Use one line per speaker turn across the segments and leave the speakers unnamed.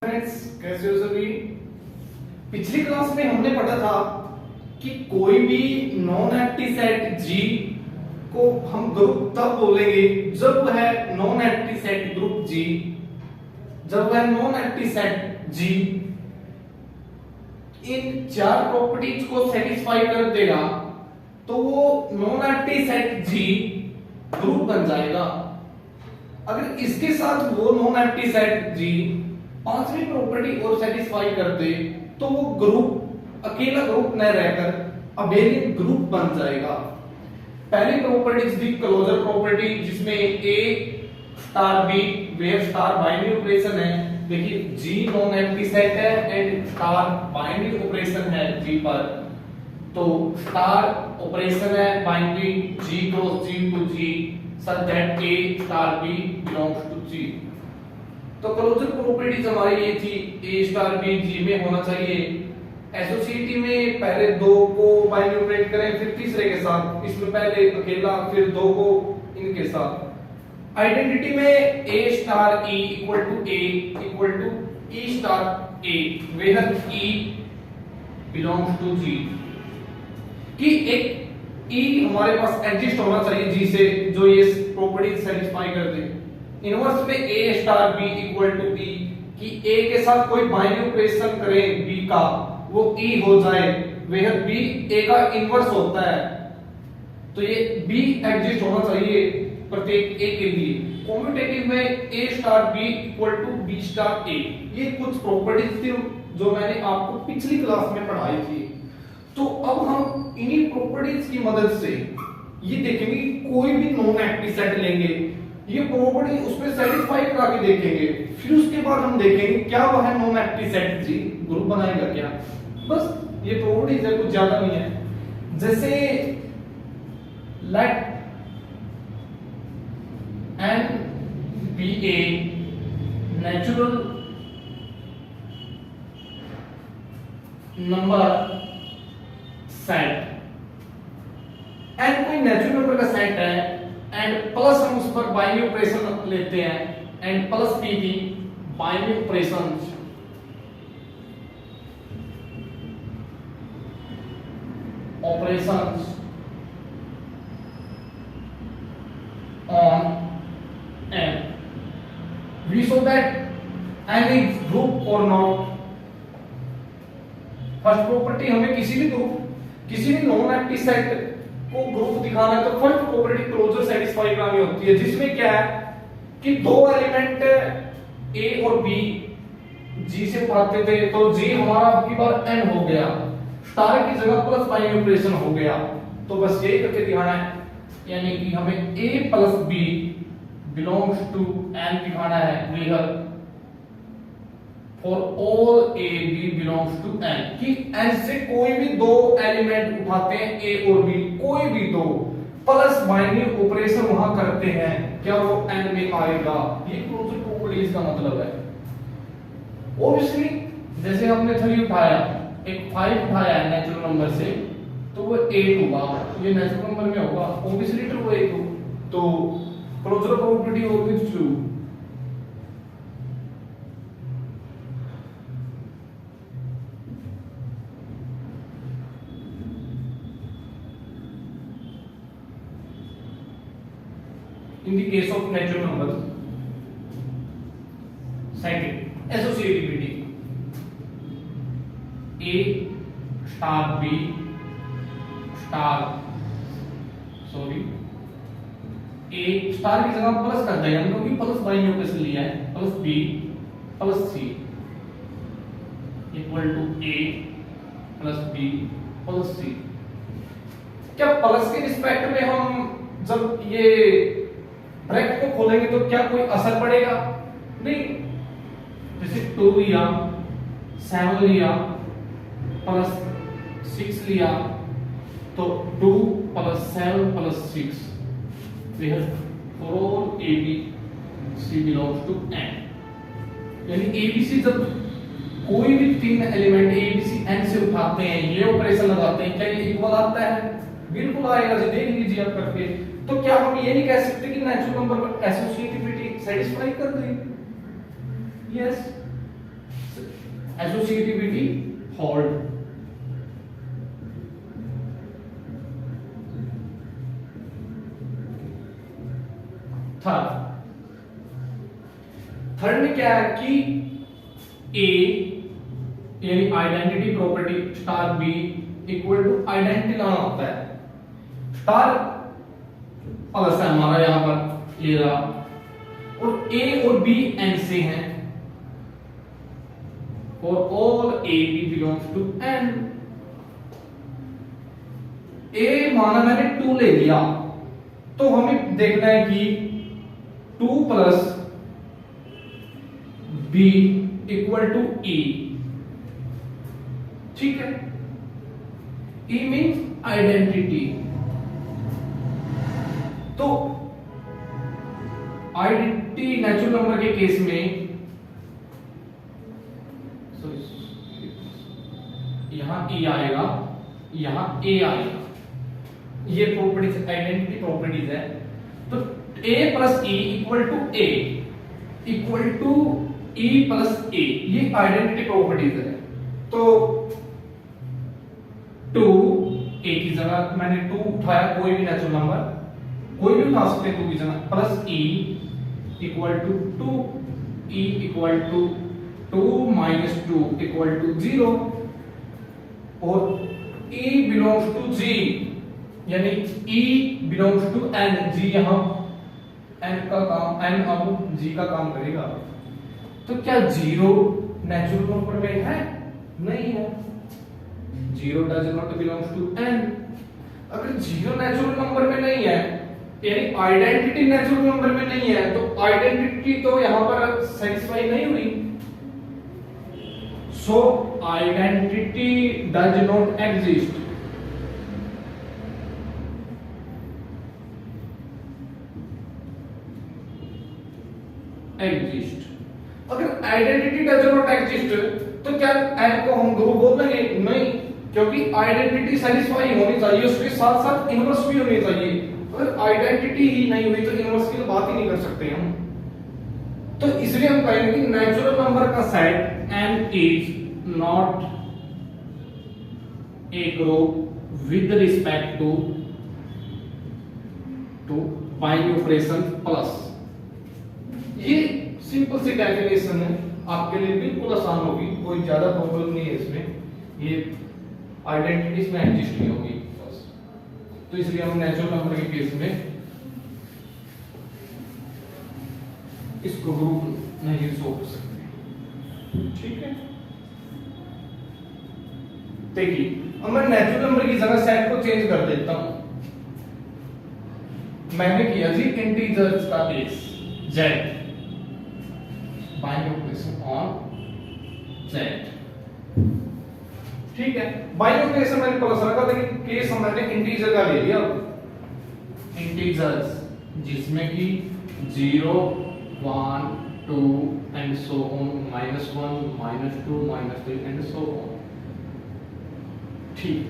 Friends, कैसे हो सभी। पिछली क्लास में हमने पढ़ा था कि कोई भी नॉन एम्प्टी सेट जी को हम ग्रुप तब बोलेंगे जब वह नॉन एम्प्टी सेट ग्रुप जी जब वह नॉन एम्प्टी सेट जी इन चार प्रॉपर्टीज को सेटिस्फाई कर देगा तो वो नॉन एम्प्टी सेट जी ग्रुप बन जाएगा। अगर इसके साथ वो नॉन एम्प्टी सेट जी पांचवी प्रॉपर्टी और सेटिस्फाई कर दे तो वो ग्रुप अकेला ग्रुप न रहकर अबेलियन ग्रुप बन जाएगा। पहली प्रॉपर्टी थी क्लोजर प्रॉपर्टी, जिसमें A star B where star binary operation है। देखिए जी नॉन एम्प्टी सेट है एंड स्टार बाइनरी ऑपरेशन है जी पर, तो स्टार ऑपरेशन है binary G cross G to G such that A star B belongs to G। तो closure properties हमारी ये थी A स्टार B G में होना चाहिए। एसोसिएटी में पहले दो को बाइनरी ऑपरेट करें फिर तीसरे के साथ, इसमें पहले अकेला फिर दो को इनके साथ। आइडेंटिटी में A star E equal to A equal to E star A where E belongs to G कि एक E हमारे पास एग्जिस्ट होना चाहिए G से जो ये प्रॉपर्टी सेटिस्फाई कर दे। इनवर्स में A star B equal to E कि A के साथ कोई बाइनरी ऑपरेशन करें B का वो E हो जाए वेयर B A का इनवर्स होता है, तो ये B एग्जिस्ट होना चाहिए प्रत्येक A के लिए। कॉम्यूटेटिव में A star B equal to B star A, ये कुछ प्रॉपर्टीज थी जो मैंने आपको पिछली क्लास में पढ़ाई थी। तो अब हम इन्हीं प्रॉपर्टीज की मदद से ये देखेंगे कि कोई भी नॉन एम्प्टी सेट लेंगे, ये प्रॉपर्टी उसमें सेटिस्फाई करा के देखेंगे, फिर उसके बाद हम देखेंगे क्या वह नॉन एम्प्टी सेट जी ग्रुप बनाएगा क्या। बस ये प्रॉपर्टीज है, कुछ ज्यादा नहीं है। जैसे let n be a natural number set, n कोई नेचुरल नंबर का सेट है एंड प्लस हम उस पर बाइनरी ऑपरेशन लेते हैं एंड प्लस p की binary operation on n, we show that n is group or not। First property हमें किसी भी नॉन एम्प्टी सेट को ग्रुप दिखाना है तो फर्स्ट प्रॉपर्टी क्लोजर सेटिस्फाई करानी होती है, जिसमें क्या है कि दो एलिमेंट A और B G से उठाते थे तो G हमारा अब की बार n हो गया, स्टार की जगह प्लस बाइनरी ऑपरेशन हो गया। तो बस यही करके दिखाना है, यानी कि हमें A plus B belongs to n दिखाना है where for all A B belongs to n कि n से कोई भी दो एलिमेंट उठाते हैं A और B, कोई भी दो प्लस बाइनरी ऑपरेशन वहां करते हैं, क्या वो n में आएगा। ये क्लोजर प्रॉपर्टीज का मतलब है। ऑब्वियसली जैसे हमने 3 उठाया, एक 5 उठाया है नेचुरल नंबर से तो वो 8 होगा, ये नेचुरल नंबर में होगा ऑब्वियसली ट्रू है तो closure property always true. In the case of natural numbers, second associativity, A star B star A star की जगह प्लस कर देंगे हम, क्योंकि प्लस बाइनरी ऑपरेशन लिया है, plus B plus C equal to A plus B plus C। क्या plus के रिस्पेक्ट में हम जब ये ब्रैकेट को खोलेंगे तो क्या कोई असर पड़ेगा? नहीं। जैसे 2 लिया 7 लिया प्लस 6 लिया तो 2 plus 7 plus 6 where for all A B C belongs to n, यानी ए बी सी जब कोई भी तीन element A B C n से उठाते हैं, ये ऑपरेशन लगाते हैं, क्या ये इक्वल आता है? बिल्कुल आएगा, जी देख लीजिए आप करके। तो क्या हम ये नहीं कह सकते कि नेचुरल नंबर पर एसोसिएटिविटी सेटिस्फाई कर देगी? यस। Associativity hold. थर्ड में क्या है कि ए यानी identity property star B equal to identity लाना होता है। स्टार प्लस है हमारा यहां पर ये रहा, और ए और बी एन से हैं, और all A B belongs to N. A माना मैंने 2 ले लिया, तो हमें देखना है कि 2 प्लस बी इक्वल टू ई। ठीक है, ई मीन्स आइडेंटिटी। तो आइडेंटिटी नेचुरल नंबर के केस में यहां ई आएगा, यहां ए आएगा। ये प्रॉपर्टीज आइडेंटिटी प्रॉपर्टीज है। तो a plus E equal to A equal to E plus A, ये आइडेंटिटी प्रॉपर्टीज है। तो 2 ए की जगह मैंने 2 उठाया, कोई भी नेचुरल नंबर कोई भी उठा सकते हैं 2 की जगह, plus E equal to 2, E equal to 2 minus 2 equal to 0, और e बिलोंग्स टू g यानी e belongs to n। g यहां n का काम, n अब g का काम करेगा। तो क्या 0 नेचुरल नंबर में है? नहीं है। 0 does not belongs to n। अगर 0 नेचुरल नंबर में नहीं है यानी आइडेंटिटी नेचुरल नंबर में नहीं है, तो आइडेंटिटी तो यहां पर सेटिस्फाई नहीं हुई। So identity does not exist। अगर आइडेंटिटी डज नॉट एग्जिस्ट तो क्या n को हम ग्रुप बोल देंगे? नहीं, क्योंकि आइडेंटिटी सेटिस्फाई होनी चाहिए, उसके साथ साथ इनवर्स भी होनी चाहिए। अगर आइडेंटिटी ही नहीं हुई तो इनवर्स की तो बात ही नहीं कर सकते हम। तो इसलिए हम कहेंगे कि नेचुरल नंबर का set n is not a group with respect to binary operation plus. ये सिंपल सी डेफिनेशन है, आपके लिए बिल्कुल आसान होगी, कोई ज्यादा प्रॉब्लम नहीं है इसमें। ये आइडेंटिटीज में एग्जिस्ट नहीं होगी बस। तो इसलिए हम नेचुरल नंबर के केस में इसको ग्रुप नहीं शो कर सकते। ठीक है, देखिए अब मैं नेचुरल नंबर की जगह सेट को चेंज कर देता हूं। मैंने किया जी इंटीजर्स का case z, binary operation on z। ठीक है, बाइनरी ऑपरेशन मैंने प्लस रखा, लेकिन केस मैंने इंटीजर का ले लिया। इंटीजर्स जिसमें कि 0 1 2 and so on, -1 -2 -3 and so on. ठीक,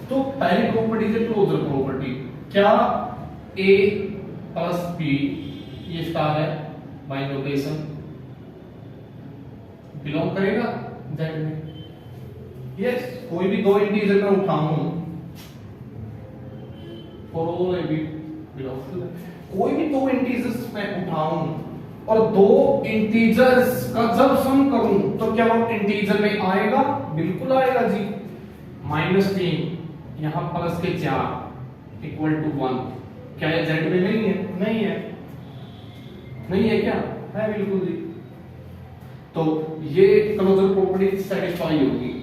तो पहली प्रॉपर्टी है क्लोजर प्रॉपर्टी। क्या a प्लस b ये स्टार है बाय नोटेशन बिलोंग करेगा z में? यस, कोई भी दो इंटीजर में उठाऊं for all A B belongs to, कोई भी दो इंटीजर्स में उठाऊं और दो इंटीजर्स का जब सम करूं तो क्या वो इंटीजर में आएगा? बिल्कुल आएगा जी। -3 यहां प्लस के 4 इक्वल टू 1, क्या ये z में नहीं है? नहीं है। नहीं है क्या? है बिल्कुल जी। तो ये क्लोजर प्रॉपर्टी सेटिस्फाई होगी।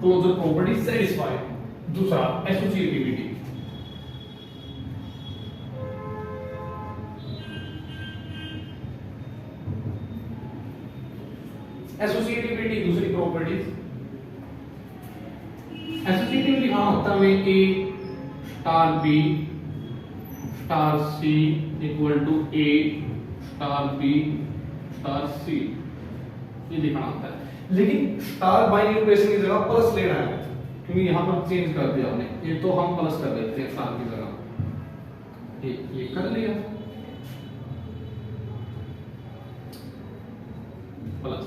Closure property satisfied. दूसरा एसोसिएटिविटी। एसोसिएटिविटी दूसरी प्रॉपर्टी। एसोसिएटिविटी हाँ होता है a star b star c equal to A star b star c, ये लिखना होता है। लेकिन स्टार बाइनरी ऑपरेशन की जगह प्लस लेना है, क्योंकि यहाँ पर चेंज कर दिया हमने, ये तो हम प्लस कर देते हैं स्टार की जगह, ये कर लिया प्लस।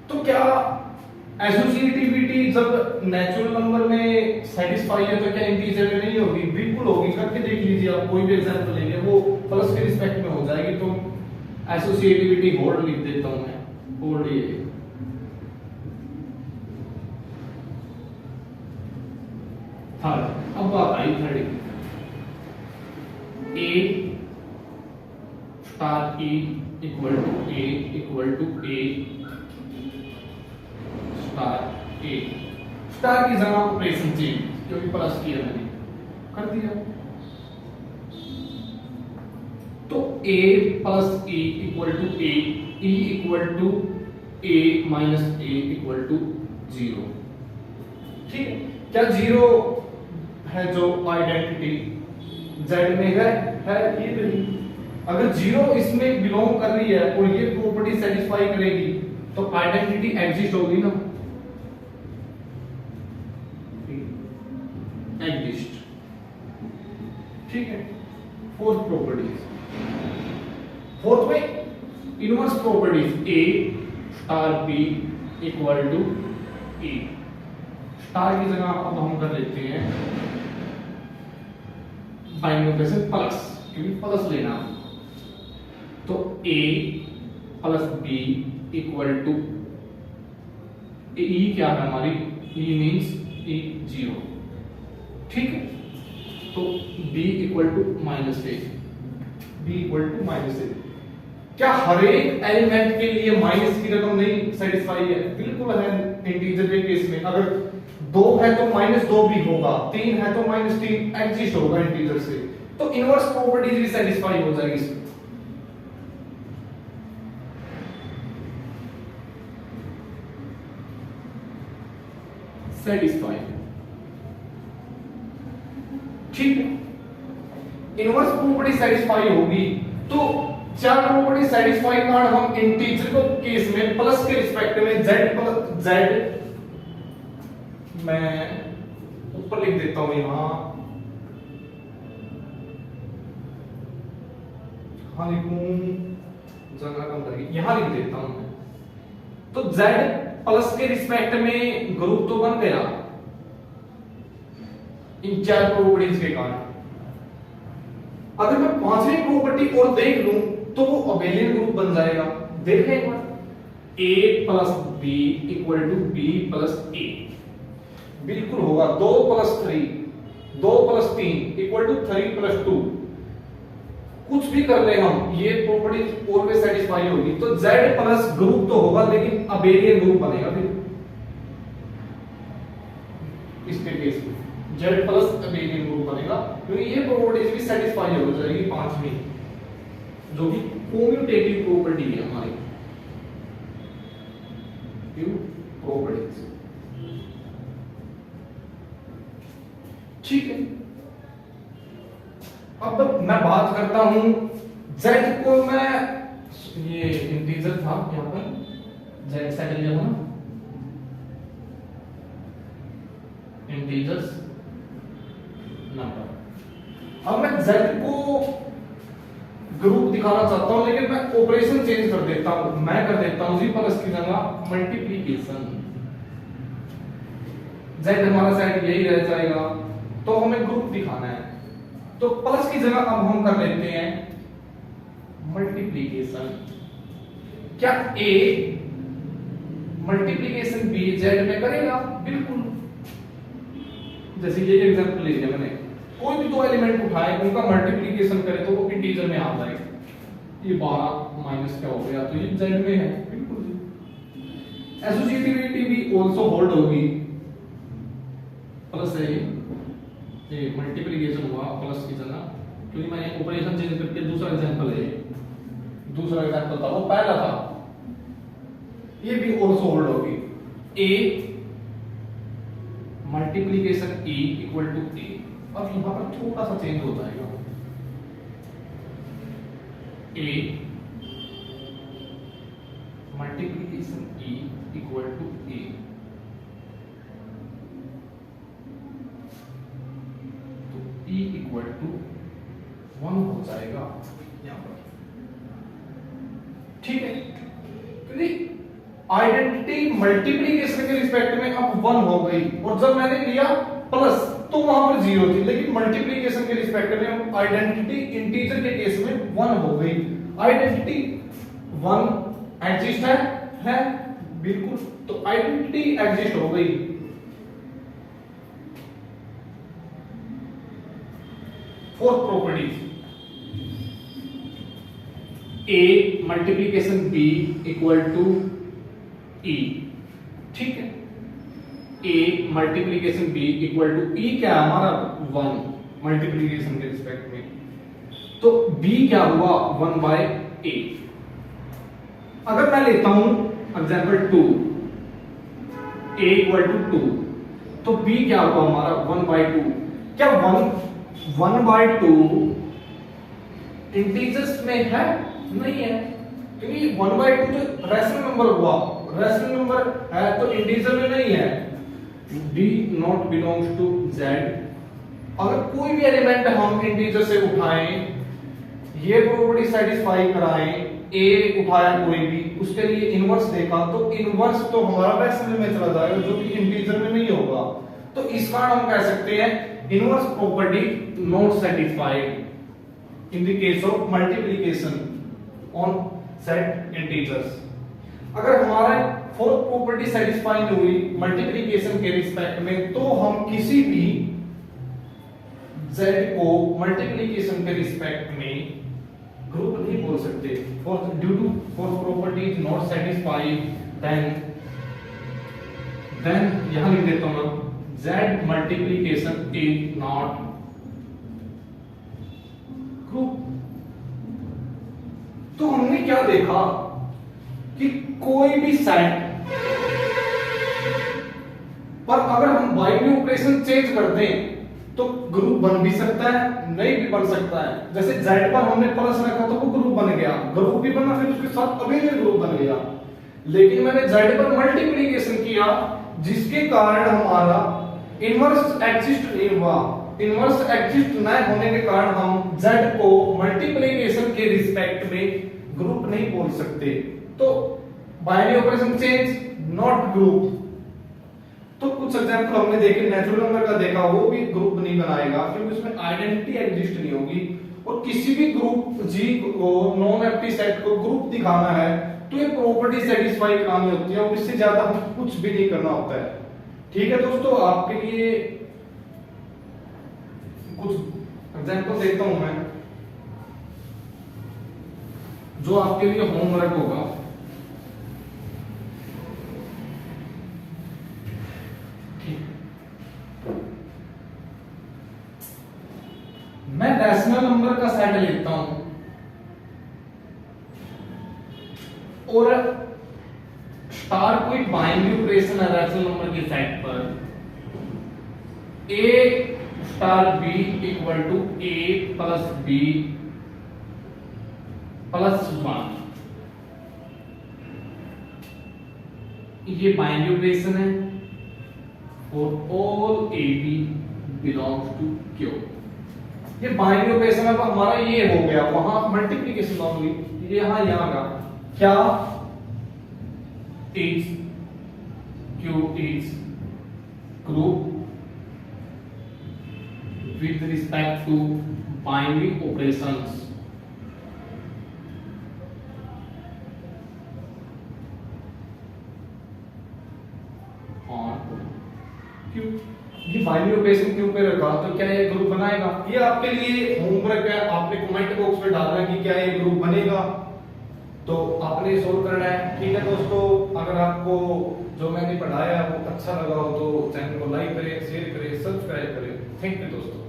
तो क्या एसोसिएटिविटी जब नेचुरल नंबर में सेटिस्फाई है तो क्या इंटीजर में नहीं होगी? बिल्कुल होगी। करके देख लीजिए आप, कोई भी एग्जांपल लेंगे वो प्लस के रिस्पेक्ट में हो जाएगी। तो एसोसिएटिविटी होल्ड लिख देता हूं मैं, होल्ड ये थर्ड। अब बात आई थर्ड की, a star e equal to A equal to A star a. Star की जगह ऑपरेशन चेंज, क्योंकि प्लस किया मैंने, कर दिया। तो a plus A equal to A, E equal to A minus A equal to 0। ठीक है, क्या 0 है जो आइडेंटिटी z में है ये नहीं। अगर 0 इसमें बिलोंग कर रही है और ये प्रॉपर्टी सेटिस्फाई करेगी तो आइडेंटिटी एग्जिस्ट होगी ना, एग्जिस्ट। ठीक है, फोर्थ प्रॉपर्टीज, फोर्थ में inverse properties, A star B equal to A. Star की जगह अब हम कर लेते हैं बाइनोमियल प्लस, क्योंकि प्लस लेना। तो a plus b equal to e, क्या है हमारी e मींस e 0। ठीक है, तो b equal to minus a, b equal to minus a. क्या हर एक एलिमेंट के लिए माइनस की रकम नहीं सेटिस्फाई है? बिल्कुल है। इंटीजर के केस में अगर 2 है तो -2 भी होगा, 3 है तो -3 एग्जिस्ट होगा इंटीजर से। तो इनवर्स प्रॉपर्टीज भी सेटिस्फाई हो जाएगी इसमें। सेटिस्फाई, ठीक है, इनवर्स प्रॉपर्टी सेटिस्फाई होगी। तो चार प्रॉपर्टी सेटिस्फाई कार्ड हम इंटीजर को केस में प्लस के रिस्पेक्ट में z प्लस z, मैं ऊपर लिख देता हूं यहां, हाँ लिखूं, जगह कम करके यहां लिख देता हूं मैं। तो z प्लस के रिस्पेक्ट में ग्रुप तो बन गया इन चार प्रॉपर्टीज के कारण। अगर मैं पांचवी प्रॉपर्टी और देख लूं तो वो अबेलियन ग्रुप बन जाएगा। देखें एक बार, a plus b equal to b plus a, बिल्कुल होगा। 2 plus 3, 2 plus 3 equal to 3 plus 2। कुछ भी कर ले हम, ये प्रॉपर्टी ऑलवेज सेटिस्फाई होगी। तो z प्लस ग्रुप तो होगा लेकिन अबेलियन ग्रुप बनेगा फिर इसके केस में, z प्लस अबेलियन ग्रुप बनेगा, क्योंकि ये प्रॉपर्टीज भी सेटिस्फाई हो जाएगी पांचवी, जो कि कम्यूटेटिव प्रॉपर्टी है हमारी प्रॉपर्टीज। ठीक है, अब मैं बात करता हूं z को, मैं ये इंटीजर था यहां पर, z सेट लिया ना, इंटीजर्स नंबर। अब मैं z को ग्रुप दिखाना चाहता हूं लेकिन मैं ऑपरेशन चेंज कर देता हूं, मैं कर देता हूं जी प्लस की जगह मल्टीप्लिकेशन। z हमारा सेट यही रह जाएगा, तो हमें ग्रुप दिखाना है। तो प्लस की जगह अब हम कर लेते हैं मल्टीप्लिकेशन। क्या a मल्टीप्लिकेशन b z में करेगा? बिल्कुल। जैसे ये एग्जांपल ले लिया मैंने, कोई भी दो एलिमेंट उठाए उनका मल्टीप्लिकेशन करे तो वो इंटीजर में आ जाएगा। ये 12 माइनस क्या हो गया, तो ये z में है, बिल्कुल। एसोसिएटिविटी भी आल्सो होल्ड होगी, प्लस है ये मल्टीप्लिकेशन हुआ प्लस की जगह, क्योंकि मैंने ऑपरेशन चेंज करके दूसरा एग्जांपल है, दूसरा एग्जांपल था वो पहला था, ये भी आल्सो होल्ड होगी। a multiplication e equal to a। अब यहां पर थोड़ा सा चेंज हो जाएगा, a multiplication E equal to A, तो E इक्वल टू 1 हो जाएगा यहां पर। ठीक है, क्योंकि आइडेंटिटी मल्टीप्लीकेशन के रिस्पेक्ट में अब 1 हो गई, और जब मैंने लिया प्लस तो वहां पर 0 थी, लेकिन मल्टीप्लीकेशन के रिस्पेक्ट में आइडेंटिटी इंटीजर के केस में 1 हो गई। आइडेंटिटी 1 एग्जिस्ट है बिल्कुल, तो आइडेंटिटी एग्जिस्ट हो गई। Fourth property, A multiplication B equal to E। ठीक है, A multiplication B equal to E क्या है हमारा 1 मल्टीप्लीकेशन के रिस्पेक्ट में, तो B क्या हुआ 1 बाय A। अगर मैं लेता हूं एग्जांपल 2, A इक्वल टू 2, तो B क्या हुआ हमारा 1 बाय 2। क्या 1 बाय 2 इंटीजर्स में है? नहीं है, क्योंकि 1 बाय 2 तो रैशनल नंबर हुआ, रैशनल नंबर है तो इंटीजर में नहीं है। D not belongs to Z। अगर कोई भी एलिमेंट हम इंटीजर से उठाएं, ये प्रॉपर्टी सेटिस्फाई कराएं, A उठाया कोई भी, उसके लिए इनवर्स देखा, तो इनवर्स तो हमारा रैशनल में चला जाएगा, जो कि इंटीजर में नहीं होगा। तो इस कारण हम कह सकते हैं inverse property not satisfied in the case of multiplication on set integers. अगर हमारा फोर्थ प्रॉपर्टी सेटिस्फाई नहीं हुई मल्टीप्लिकेशन के रिस्पेक्ट में, तो हम किसी भी z को मल्टीप्लिकेशन के रिस्पेक्ट में ग्रुप नहीं बोल सकते। Fourth due to fourth property is not satisfied, then यहां लिख देता हूं z multiplication is not group. तो हमने क्या देखा कि कोई भी सेट पर अगर हम बाइनरी ऑपरेशन चेंज कर दें तो ग्रुप बन भी सकता है, नहीं भी बन सकता है। जैसे z पर हमने प्लस रखा तो वो ग्रुप बन गया, ग्रुप भी बना, फिर उसके साथ अवेलेबल ग्रुप बन गया। लेकिन मैंने z पर मल्टीप्लिकेशन किया, जिसके कारण हमारा इनवर्स एग्जिस्ट नहीं हुआ। इनवर्स एग्जिस्ट न होने के कारण हम z को मल्टीप्लिकेशन के रिस्पेक्ट में ग्रुप नहीं बोल सकते। तो binary operation change not group. तो कुछ एग्जांपल हमने देखे, नेचुरल नंबर का देखा, वो भी ग्रुप नहीं बनाएगा क्योंकि उसमें आइडेंटिटी एग्जिस्ट नहीं होगी। और किसी भी ग्रुप जी को नॉन एम्प्टी सेट को ग्रुप दिखाना है तो ये प्रॉपर्टी सेटिस्फाई करानी होती है, और इससे ज्यादा कुछ भी नहीं करना होता है। ठीक है दोस्तों, आपके लिए कुछ एग्जांपल देता हूं मैं, जो आपके लिए होमवर्क होगा। मैं रैशनल नंबर का सेट लेता हूं और स्टार कोई बाइनरी ऑपरेशन है रैशनल नंबर के सेट पर, a star b equal to a plus b plus 1। ये बाइनरी ऑपरेशन है for all a b belongs to q। ये बाइनरी ऑपरेशन अब हमारा ये हो गया, वहां मल्टीप्लिकेशन होगी, ये यहां का क्या is q is group with respect to binary operations on q। ये बाइनरी ऑपरेशन क्यू पे रखा तो क्या ये ग्रुप बनाएगा? ये आपके लिए होमवर्क है, आपने कमेंट बॉक्स में डालना है कि क्या ये ग्रुप बनेगा, तो आपने सोल्व करना है। ठीक है दोस्तों, अगर आपको जो मैंने पढ़ाया वो अच्छा लगा हो तो चैनल को लाइक करें, शेयर करें, सब्सक्राइब करें। थैंक यू दोस्तों।